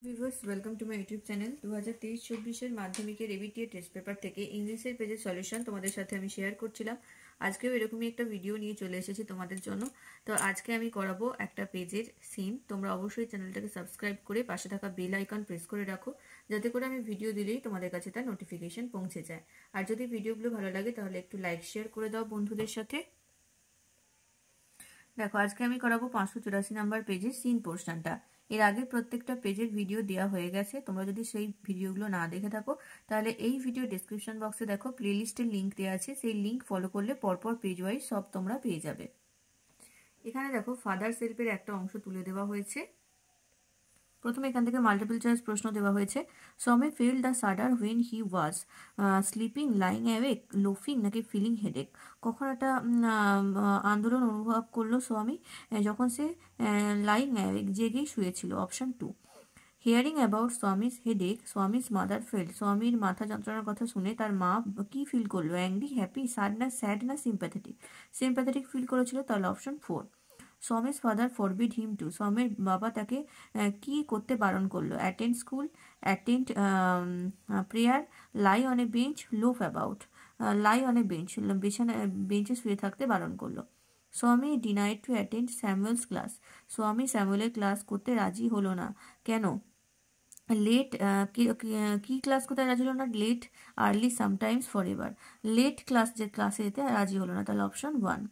Viewers welcome to my YouTube channel. 2023-24 মাধ্যমিকের ABTA test paper থেকে ইংলিশের পেজের সলিউশন তোমাদের সাথে আমি শেয়ার করছিলাম। আজকেও এরকমই একটা ভিডিও নিয়ে চলে এসেছি তোমাদের জন্য। তো আজকে আমি করাবো একটা পেজের সিন। তোমরা অবশ্যই চ্যানেলটাকে সাবস্ক্রাইব করে পাশে থাকা বেল আইকন প্রেস করে রাখো, যাতে করে আমি ভিডিও দিলেই তোমাদের কাছে তার নোটিফিকেশন পৌঁছে যায়। আর যদি ভিডিওগুলো ভালো লাগে তাহলে একটু লাইক শেয়ার করে দাও বন্ধুদের সাথে। দেখো আজকে আমি করাবো 584 নাম্বার পেজের সিন পোর্শনটা। এর আগে প্রত্যেকটা পেজের ভিডিও দেওয়া হয়ে গেছে। তোমরা যদি সেই ভিডিওগুলো না দেখে থাকো তাহলে এই ভিডিও ডেসক্রিপশন বক্সে দেখো প্লেলিস্টের লিঙ্ক দেওয়া আছে, সেই লিঙ্ক ফলো করলে পরপর পেজ ওয়াইজ সব তোমরা পেয়ে যাবে। এখানে দেখো ফাদার সেলফের একটা অংশ তুলে দেওয়া হয়েছে। প্রথমে এখান থেকে মাল্টিপল চয়েস প্রশ্ন দেওয়া হয়েছে। Swami feel the shudder when he was sleeping, lying awake, loafing নাকি ফিলিং হেডেক। কখন একটা আন্দোলন অনুভব করলো স্বামী? যখন সে লাইং অ্যাওয়েক, জেগেই শুয়েছিল। Option 2। Hearing about Swami's headache, Swami's mother felt. স্বামীর মাথা যন্ত্রণার কথা শুনে তার মা কি ফিল করলো? অ্যাংরি, হ্যাপি, স্যাড না সিম্প্যাথেটিক? সিম্প্যাথেটিক ফিল করেছিল, তাহলে option 4। Swami's father forbid him to, স্বামীর বাবা তাকে কি করতে বারণ করলো? Attend school, attend prayer, lie on a bench, loaf about. Lie on a bench, বেঞ্চে শুয়ে থাকতে বারণ করলো। Swami denied to attend Samuel's class, Swami স্যামুয়েলের ক্লাস করতে রাজি হলো না। কেন? লেট, কি ক্লাস করতে রাজি হলো না? Late, early, sometimes, forever. Late class, যে ক্লাসে যেতে রাজি হলো না, তাহলে অপশন 1।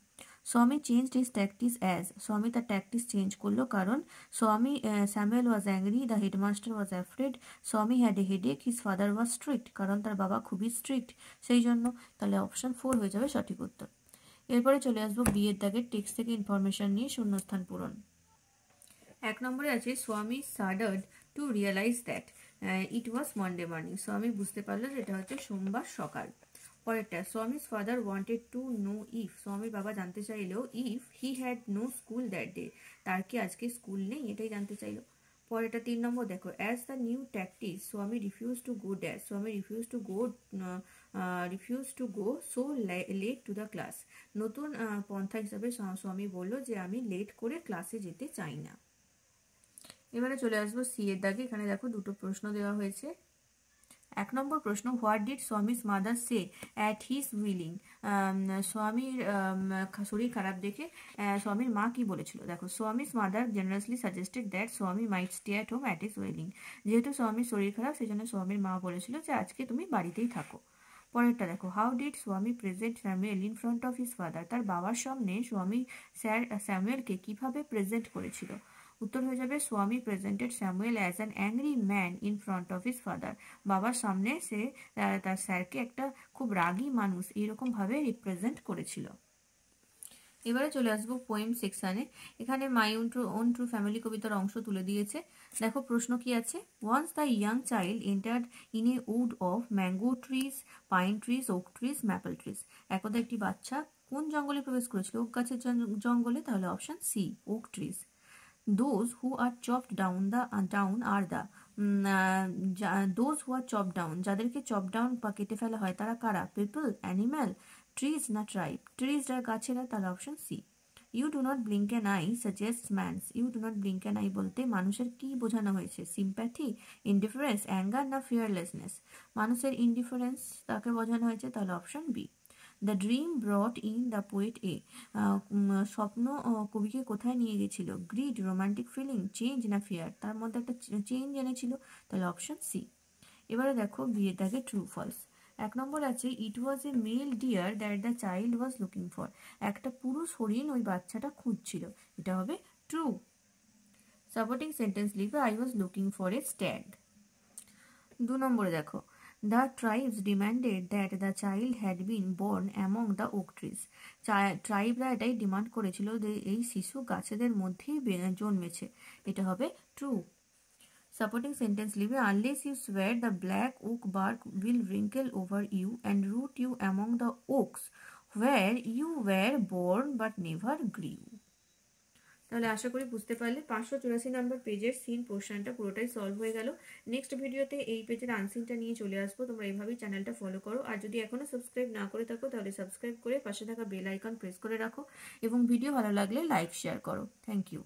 স্বামী চেঞ্জড হিজ ট্যাকটিস অ্যাজ, স্বামী তার ট্যাকটিস চেঞ্জ করলো কারণ Swami Samuel was angry, the headmaster was afraid, Swami had a headache, his father was strict, কারণ তার বাবা খুবই স্ট্রিক্ট সেই জন্য। তাহলে অপশন 4 হয়ে যাবে সঠিক উত্তর। এরপরে চলে আসবো বিয়ের দাগের টেক্সট থেকে ইনফরমেশন নিয়ে শূন্যস্থান পূরণ। 1 নম্বরে আছে Swami shuddered to realise that it was Monday morning, Swami বুঝতে পারলো যে এটা হচ্ছে সোমবার সকাল। পরেরটা, স্বামীর father wanted to know if, স্বামীর বাবা জানতে চাইলেও if he had no school that day, তার কি আজকে স্কুল নেই, এটাই জানতে চাইলো। পরেরটা 3 নম্বর দেখো, as the new tactics Swami refuse to go dash, Swami refuse to go so late to the class, নতুন পন্থা হিসাবে স্বামী বললো যে আমি লেট করে ক্লাসে যেতে চাই না। এবারে চলে আসবো সি এর দাগে। এখানে দেখো দুটো প্রশ্ন দেওয়া হয়েছে। 1 নম্বর প্রশ্ন, what did Swami's mother say at his willing, স্বামীর শরীর খারাপ দেখে স্বামীর মা কি বলেছিল? দেখো, Swami's mother generously suggested that স্বামী might stay at home at his willing, যেহেতু স্বামীর শরীর খারাপ সেই জন্য স্বামীর মা বলেছিল যে আজকে তুমি বাড়িতেই থাকো। পরেরটা দেখো, হাউ ডিড স্বামী present Samuel in front of his father, তার বাবার সামনে স্বামী স্যামুয়েলকে কিভাবে প্রেজেন্ট করেছিল? উত্তর হয়ে যাবে স্বামী presented Samuel as an angry man in front of his father, বাবার সামনে সে তার স্যারকে একটা খুব রাগী মানুষ এইরকম ভাবে রিপ্রেজেন্ট করেছিল। এবারে চলে আসবো পোয়েম সেকশনে। এখানে মাই ওন ট্রু ফ্যামিলি কবিতার অংশ তুলে দিয়েছে। দেখো প্রশ্ন কি আছে। Once the young child entered in a wood of mango trees, pine trees, oak trees, maple trees. একদা একটি বাচ্চা কোন জঙ্গলে প্রবেশ করেছিল? ওক গাছের জঙ্গলে, তাহলে option C, oak trees. Those who are chopped down are the those who are chopped down, যাদেরকে চপ ডাউন বা কেটে ফেলা হয় তারা কারা? পিপল, অ্যানিম্যাল, ট্রিজ না ট্রাইব? ট্রিজ গাছেরা, তাহলে option C. You do not blink an eye suggest man's, you do not blink an eye বলতে মানুষের কি বোঝানো হয়েছে? সিম্প্যাথি, ইনডিফারেন্স, অ্যাঙ্গার না ফিয়ারলেসনেস? মানুষের ইনডিফারেন্স তাকে বোঝানো হয়েছে, তাহলে option B. The dream brought in the poet a, স্বপ্ন কবিকে কোথায় নিয়ে গেছিল? গ্রিড, রোমান্টিক ফিলিং, চেঞ্জ না ফিয়ার? তার মধ্যে একটা চেঞ্জ এনেছিল, তাহলে অপশন সি। এবারে দেখো বিয়ের দাগে ট্রু ফলস। 1 নম্বর আছে, it was a male deer that the child was looking for, একটা পুরুষ হরিণ ওই বাচ্চাটা খুঁজছিল, এটা হবে ট্রু। সাপোর্টিং সেন্টেন্স লিখবে, I was looking for a stag. 2 নম্বরে দেখো, the tribes demanded that the child had been born among the oak trees, ট্রাইবরা এটাই ডিমান্ড করেছিল যে এই শিশু গাছেদের মধ্যেই জন্মেছে, এটা হবে ট্রু। সাপোর্টিং সেন্টেন্স লিখবে, unless you swear the black oak bark will wrinkle over you and root you among the oaks where you were born but never grew. তাহলে আশা করি বুঝতে পারলে 584 নম্বর পেজের সিন পোর্শনটা পুরোটাই সলভ হয়ে গেল। নেক্সট ভিডিওতে এই পেজের আনসিনটা নিয়ে চলে আসবো। তোমরা এইভাবেই চ্যানেলটা ফলো করো, আর যদি এখনো সাবস্ক্রাইব না করে থাকো তাহলে সাবস্ক্রাইব করে পাশে থাকা বেল আইকন প্রেস করে রাখো, এবং ভিডিও ভালো লাগলে লাইক শেয়ার করো। Thank you.